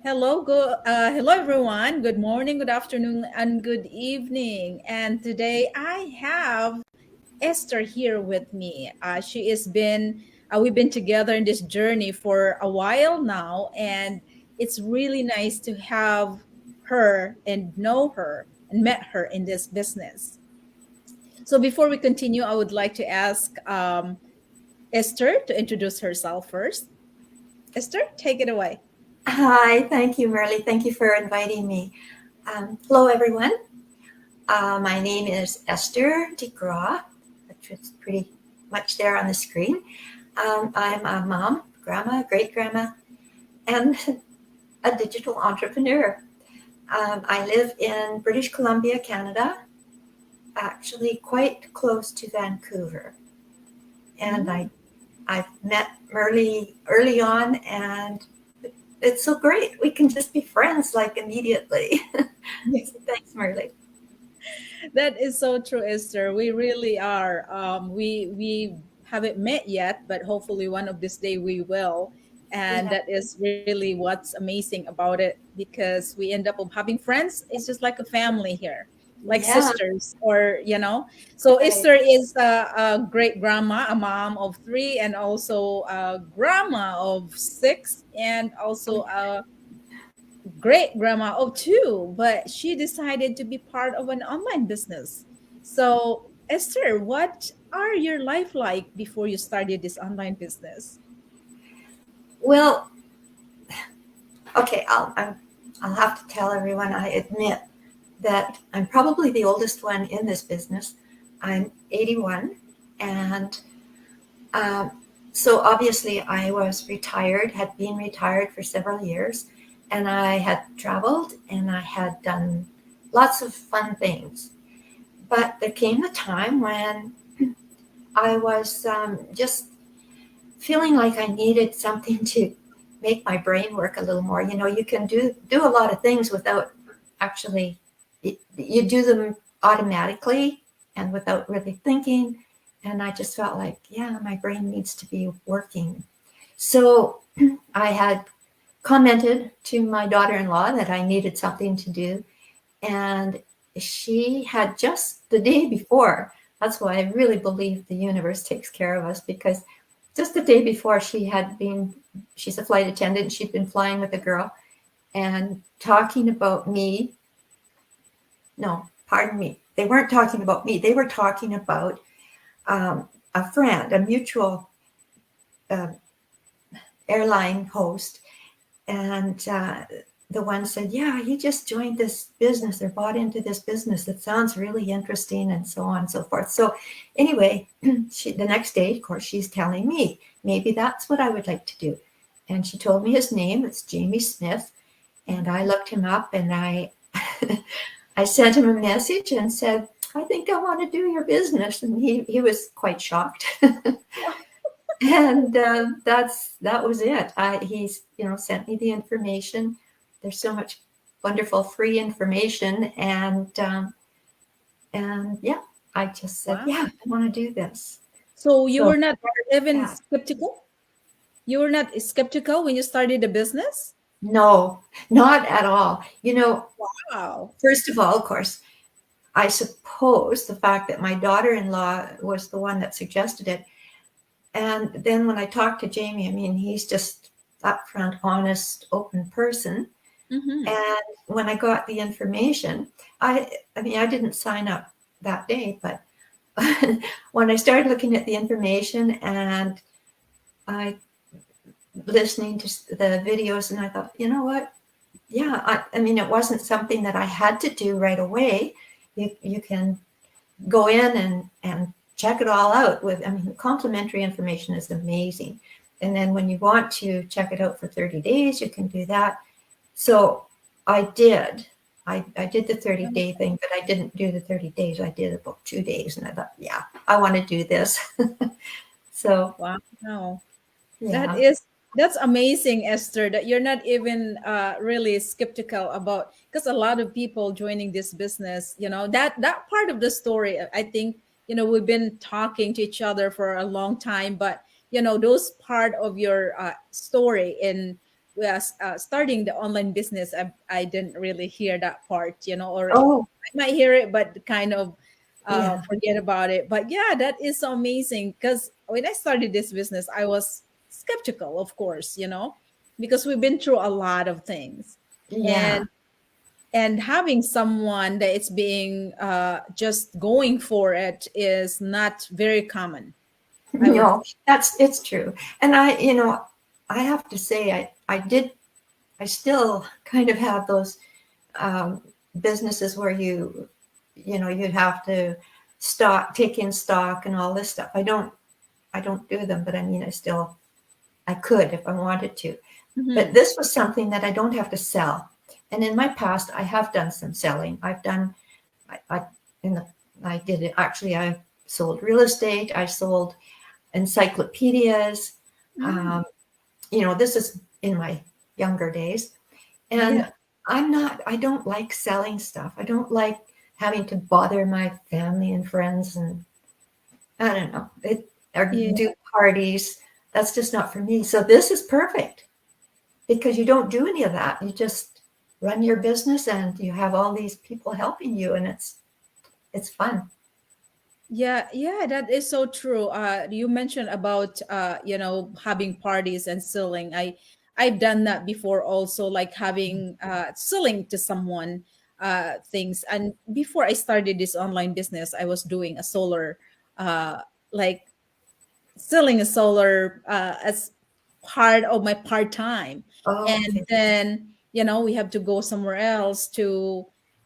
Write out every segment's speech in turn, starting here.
Hello everyone. Good morning, good afternoon, and good evening. And today I have Esther here with me. We've been together in this journey for a while now, and it's really nice to have her and know her and met her in this business. So before we continue, I would like to ask Esther to introduce herself first. Esther, take it away. Hi, thank you, Merle. Thank you for inviting me. Hello, everyone. My name is Esther DeGraw, which is pretty much there on the screen. I'm a mom, grandma, great grandma, and a digital entrepreneur. I live in British Columbia, Canada, actually quite close to Vancouver. And I've met Merle early on, and it's so great. We can just be friends like immediately. Yes. So thanks, Merle. That is so true, Esther. We really are. We haven't met yet, but hopefully one of this day we will. And Yeah, that is really what's amazing about it because we end up of having friends. It's just like a family here, like yeah, sisters, or So right. Esther is a great grandma, a mom of three, and also a grandma of six, and also a great grandma of two, but she decided to be part of an online business. So, Esther, what are your life like before you started this online business? Well, okay, I'll have to tell everyone I admit that I'm probably the oldest one in this business. I'm 81, and um, so obviously I was retired, had been retired for several years, and I had traveled and I had done lots of fun things. But there came a time when I was just feeling like I needed something to make my brain work a little more. You know, you can do a lot of things without actually you do them automatically and without really thinking. And I just felt like, yeah, my brain needs to be working. So I had commented to my daughter-in-law that I needed something to do, and she had just the day before. That's why I really believe the universe takes care of us, because just the day before she's a flight attendant, she'd been flying with a girl and talking about me. No, pardon me. They weren't talking about me. They were talking about a friend, a mutual uh, airline host. And the one said, yeah, he just joined this business or bought into this business. That sounds really interesting, and so on and so forth. So anyway, the next day, of course, she's telling me, maybe that's what I would like to do. And she told me his name. It's Jamie Smith. And I looked him up, and I sent him a message and said, I think I want to do your business. And he was quite shocked. And that was it. He's sent me the information. There's so much wonderful free information, and yeah, I just said, Wow. yeah, I want to do this. So you So were not even yeah, skeptical? You were not skeptical when you started the business? no, not at all. Wow. First of all, of course, I suppose the fact that my daughter-in-law was the one that suggested it. And then when I talked to Jamie, I mean, he's just upfront, honest, open person. Mm-hmm. And when I got the information, I mean, I didn't sign up that day, but when I started looking at the information and I listening to the videos, and I thought, you know what? Yeah, I mean, it wasn't something that I had to do right away. You can go in and check it all out with. I mean, complimentary information is amazing. And then when you want to check it out for 30 days, you can do that. So I did. I did the 30-day thing, but I didn't do the 30 days. I did about 2 days, and I thought, yeah, I want to do this. So Wow. That yeah, is that's amazing, Esther, that you're not even really skeptical about, because a lot of people joining this business, that part of the story, I think, we've been talking to each other for a long time, but those part of your story in was starting the online business, I didn't really hear that part, or Oh, I might hear it, but kind of yeah, forget about it. But yeah, that is so amazing because when I started this business, I was skeptical, of course, because we've been through a lot of things. yeah. And having someone that it's being just going for it is not very common, I would. No, it's true. And I have to say, I still kind of have those um, businesses where you'd have to take in stock and all this stuff. I don't do them, but I mean, I could if I wanted to. But Mhm. this was something that I don't have to sell. And in my past, I have done some selling. I in the, I did it actually. I sold real estate. I sold encyclopedias. Mm, Um, this is in my younger days. yeah, And I don't like selling stuff. I don't like having to bother my family and friends and I don't know, or yeah. do parties. That's just not for me. So this is perfect because you don't do any of that. You just run your business and you have all these people helping you and it's fun. Yeah, yeah, that is so true. You mentioned about having parties and selling. I've done that before also, like having selling to someone things. And before I started this online business, I was doing a solar like selling a solar as part of my part time, Oh, and okay. then we have to go somewhere else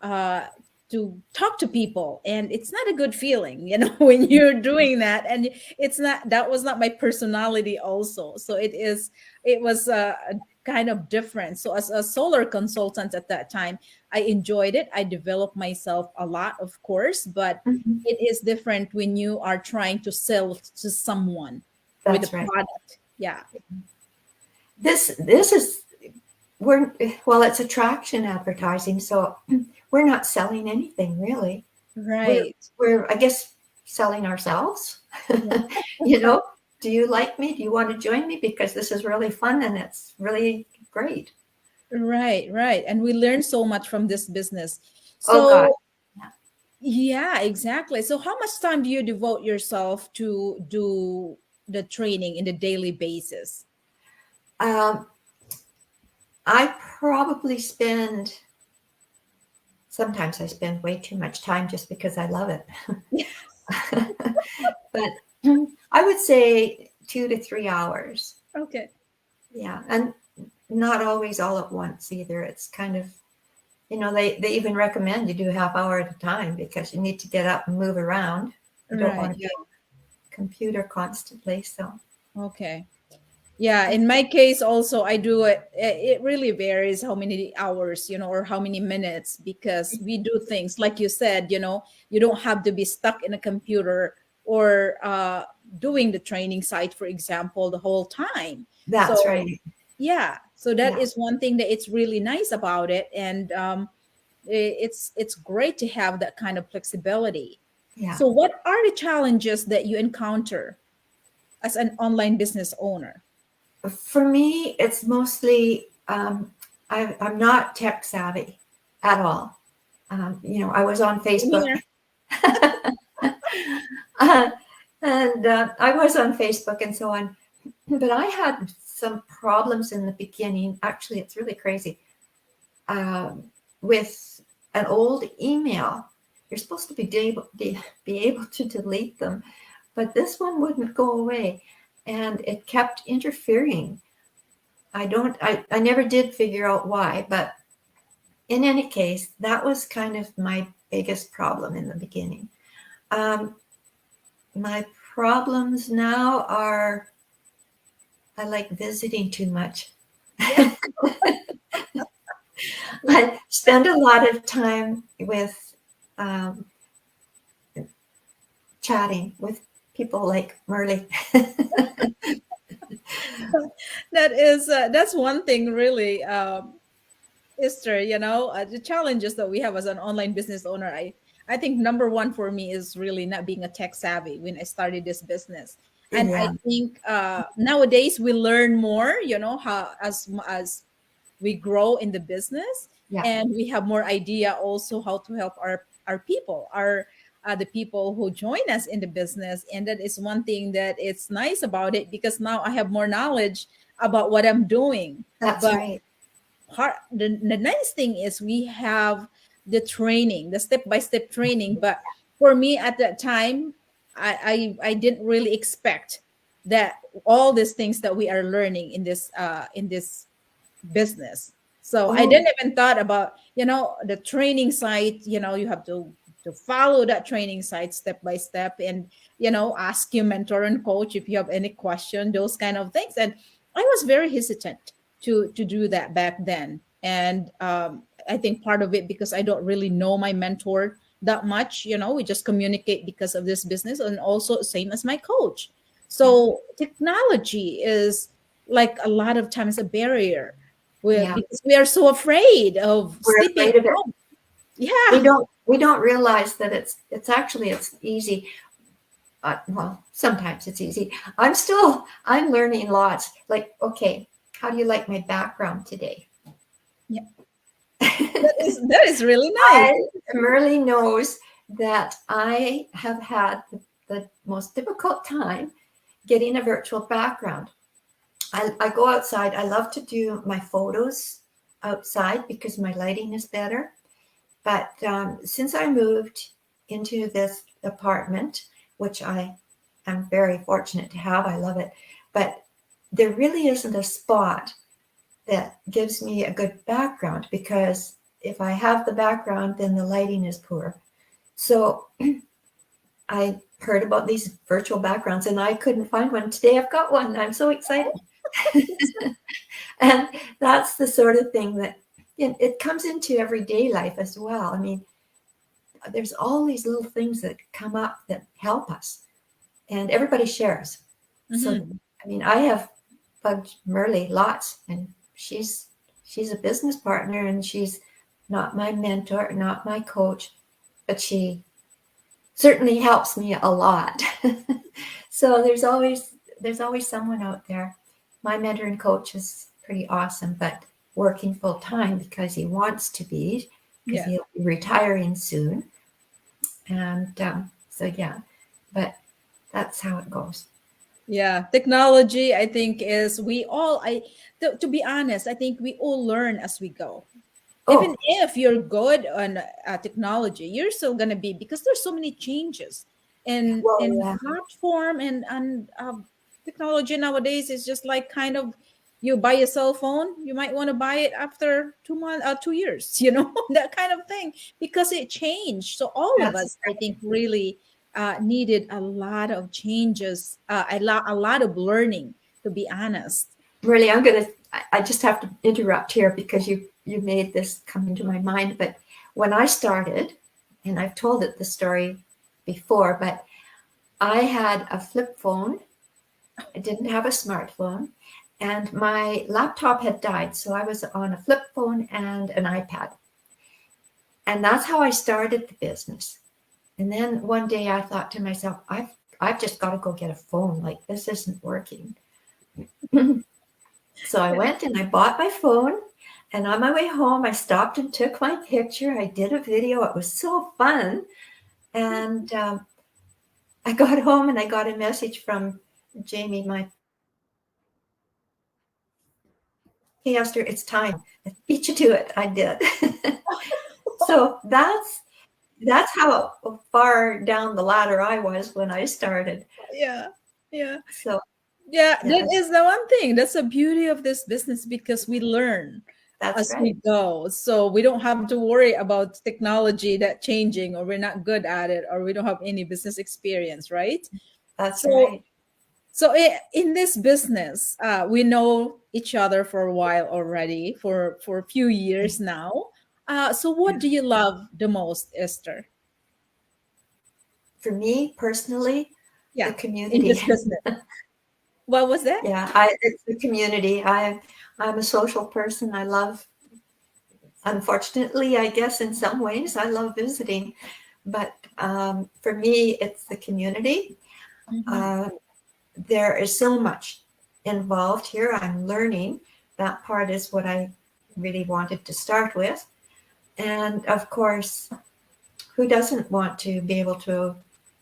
uh, to talk to people, and it's not a good feeling, when you're doing that, and that was not my personality also. So it was a kind of different. So as a solar consultant at that time, I enjoyed it. I developed myself a lot, of course, but Mhm. it is different when you are trying to sell to someone with a That's right. product. Yeah. This is we're well, it's attraction advertising, so we're not selling anything really. We're Right. we're I guess selling ourselves. Yeah. you know, do you like me? Do you want to join me? Because this is really fun and it's really great. Right, right. And we learn so much from this business. Oh God. So, yeah, exactly. So, how much time do you devote yourself to do the training in the daily basis? Um, I probably spend sometimes I spend way too much time just because I love it. but I would say 2 to 3 hours. Okay. Yeah. And not always all at once either. It's kind of, they even recommend you do a half hour at a time because you need to get up and move around. You don't Right. want to be on a computer constantly. So, Okay. Yeah, in my case also I do it. It really varies how many hours, or how many minutes, because we do things like you said, you don't have to be stuck in a computer or doing the training site, for example, the whole time. that's So right. yeah, so that Yeah. is one thing that it's really nice about it, and it's great to have that kind of flexibility. Yeah. So what are the challenges that you encounter as an online business owner? For me, it's mostly, I'm not tech savvy at all. I was on Facebook. Here. uh, and I was on Facebook and so on. But I had some problems in the beginning. Actually, it's really crazy. With an old email, you're supposed to be able to delete them, but this one wouldn't go away, and it kept interfering. I never did figure out why, but in any case, that was kind of my biggest problem in the beginning. Um, my problems now are I like visiting too much. Yeah. I spend a lot of time with um, chatting with people like Merle. That's one thing really, Esther. The challenges that we have as an online business owner. I think number one for me is really not being a tech savvy when I started this business. And I Yeah, think nowadays we learn more, you know, how as we grow in the business, yeah, and we have more idea also how to help our people, our the people who join us in the business. And that is one thing that it's nice about it, because now I have more knowledge about what I'm doing. that's But right. the nice thing is we have the training, the step-by-step training. But for me at that time, I didn't really expect that all these things that we are learning in this business. So I Oh, didn't even thought about, you know, the training site. You know, you have to follow that training site step by step, and you know, ask your mentor and coach if you have any question, those kind of things. And I was very hesitant to do that back then. And I think part of it because I don't really know my mentor that much. You know, we just communicate because of this business, and also same as my coach. yeah, So technology is like a lot of times a barrier, yeah. because we are so afraid of We're stepping afraid of it. out. Yeah. We don't realize that it's actually it's easy. Well, sometimes it's easy. I'm learning lots. Like, okay, how do you like my background today? Yeah, that is really nice. Merle knows that I have had the most difficult time getting a virtual background. I go outside. I love to do my photos outside because my lighting is better. But since I moved into this apartment, which I am very fortunate to have, I love it. But there really isn't a spot that gives me a good background, because if I have the background, then the lighting is poor. So I heard about these virtual backgrounds and I couldn't find one. Today I've got one. I'm so excited. And that's the sort of thing that it comes into everyday life as well. I mean, there's all these little things that come up that help us, and everybody shares. So, Hmm. I mean, I have bugged Merle lots, and she's a business partner, and she's not my mentor, not my coach, but she certainly helps me a lot. So there's always someone out there. My mentor and coach is pretty awesome, but working full time because he wants to be, because Yeah. he'll be retiring soon. And so yeah, but that's how it goes. Yeah, technology, I think, is we all to be honest, I think we all learn as we go. Even Oh, if you're good on technology, you're still gonna be, because there's so many changes well, in yeah, platform and technology nowadays is just like kind of, you buy a cell phone, you might want to buy it after 2 months, 2 years, you know, that kind of thing, because it changed. So all of that's us, I think, really needed a lot of changes, a lot of learning, to be honest. really. I just have to interrupt here because you made this come into my mind. But when I started, and I've told it the story before, but I had a flip phone. I didn't have a smartphone, and my laptop had died, so I was on a flip phone and an iPad, and that's how I started the business. And then one day I thought to myself, I've just got to go get a phone. Like, this isn't working. So I went and I bought my phone. And on my way home, I stopped and took my picture. I did a video. It was so fun. And I got home and I got a message from Jamie, my hey Esther, it's time. I beat you to it. I did. So that's how far down the ladder I was when I started. Yeah, yeah. So Yeah, that yeah, is the one thing. That's the beauty of this business, because we learn that's as we right. go. So we don't have to worry about technology that changing, or we're not good at it, or we don't have any business experience, right? That's So right. in this business, we know each other for a while already, for a few years now. So what Yeah. do you love the most, Esther? For me personally, the Yeah, in community. this business. What was that? Yeah, it's the community. I'm a social person. I love, unfortunately, I guess in some ways, I love visiting. But for me, it's the community. Mhm. Uh, there is so much involved here. I'm learning. That part is what I really wanted to start with. And of course, who doesn't want to be able to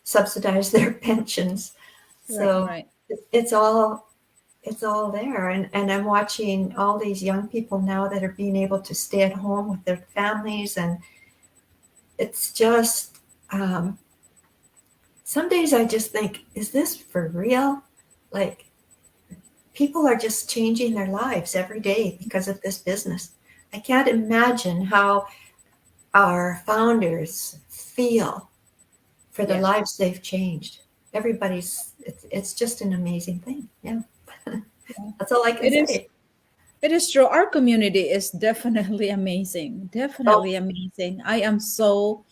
subsidize their pensions? Right, So right. it's all there. And I'm watching all these young people now that are being able to stay at home with their families. And it's just, um, some days I just think, is this for real? Like, people are just changing their lives every day because of this business. I can't imagine how our founders feel for the Yeah. lives they've changed. It's just an amazing thing. Yeah. Yeah. That's all I can It is. say. It is true. Our community is definitely amazing. Oh, Definitely amazing. I am so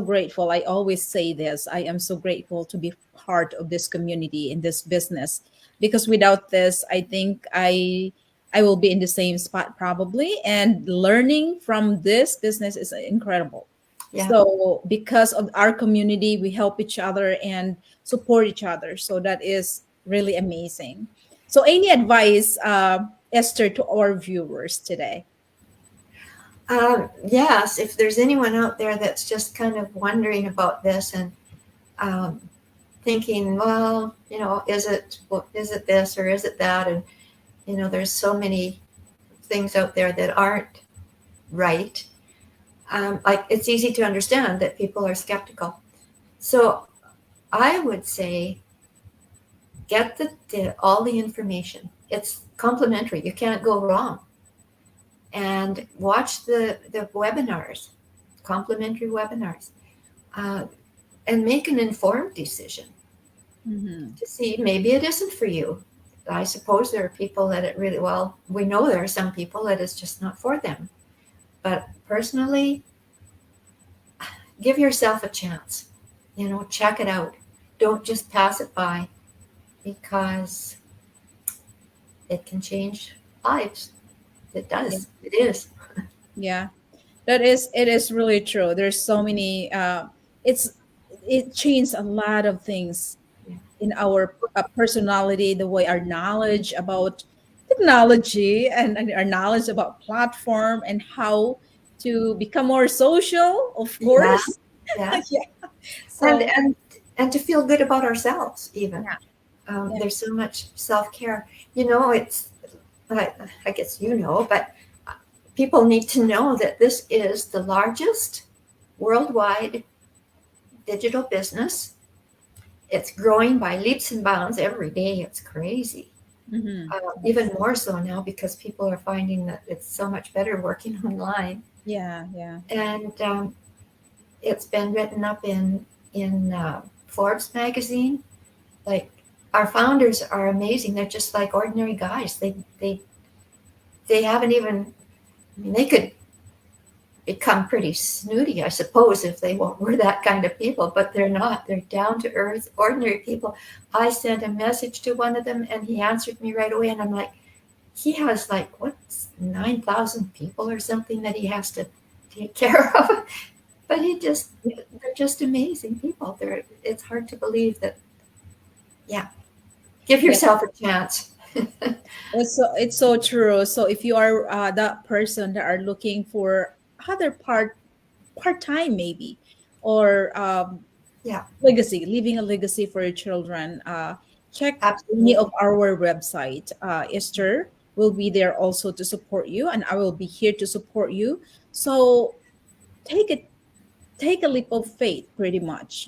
grateful. I always say this. I am so grateful to be part of this community in this business because without this, I think I will be in the same spot probably. And learning from this business is incredible. yeah. So because of our community, we help each other and support each other. So that is really amazing. So, any advice, Esther, to our viewers today? Yes, if there's anyone out there that's just kind of wondering about this and um, thinking, well, is it this or is it that? And, there's so many things out there that aren't right. Like, it's easy to understand that people are skeptical. So I would say get all the information. It's complimentary. You can't go wrong. And watch the webinars, complimentary webinars, uh, and make an informed decision Hmm. to see maybe it isn't for you. I suppose there are people that it really, well, we know there are some people that it's just not for them. But personally, give yourself a chance. Check it out. Don't just pass it by because it can change lives. It Yeah, does. It is. yeah, it is really true. There's so many. It's it changed a lot of things in our personality, the way our knowledge about technology and our knowledge about platform and how to become more social, of Yeah, course. yeah. Yeah. And So and and to feel good about ourselves, even. yeah, yeah. There's so much self-care. It's I, I guess but people need to know that this is the largest worldwide digital business. It's growing by leaps and bounds every day. It's crazy. Hmm. Even more so now because people are finding that it's so much better working online. Yeah, yeah. And it's been written up in Forbes magazine. Like, our founders are amazing. They're just like ordinary guys. They haven't even. I mean, they could become pretty snooty, I suppose, if they were that kind of people, but they're not. They're down to earth, ordinary people. I sent a message to one of them and he answered me right away. And I'm like, he has like, what's 9,000 people or something that he has to take care of. But they're just amazing people. It's hard to believe that, yeah, give Yeah. yourself a chance. It's so true. So if you are that person that are looking for other part time maybe, or Yeah, legacy, leaving a legacy for your children, check any of absolutely. our website. Esther will be there also to support you, and I will be here to support you. So take it take a leap of faith pretty much,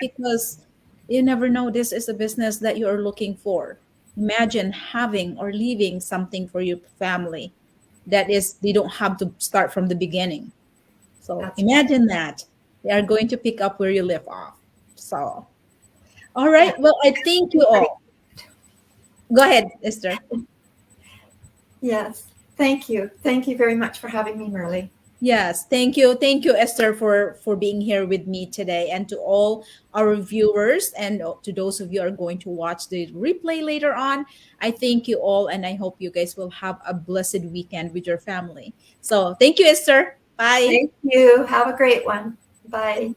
because you never know, this is a business that you are looking for. Imagine having or leaving something for your family that is they don't have to start from the beginning. So That's right. imagine that they are going to pick up where you left off. So all Yeah. right, well, I thank you all. Go ahead, Esther. Yes. Thank you. Thank you very much for having me, Merle. Yes, thank you, Esther, for being here with me today, and to all our viewers, and to those of you who are going to watch the replay later on. I thank you all, and I hope you guys will have a blessed weekend with your family. So, thank you, Esther. Bye. Thank you. Have a great one. Bye.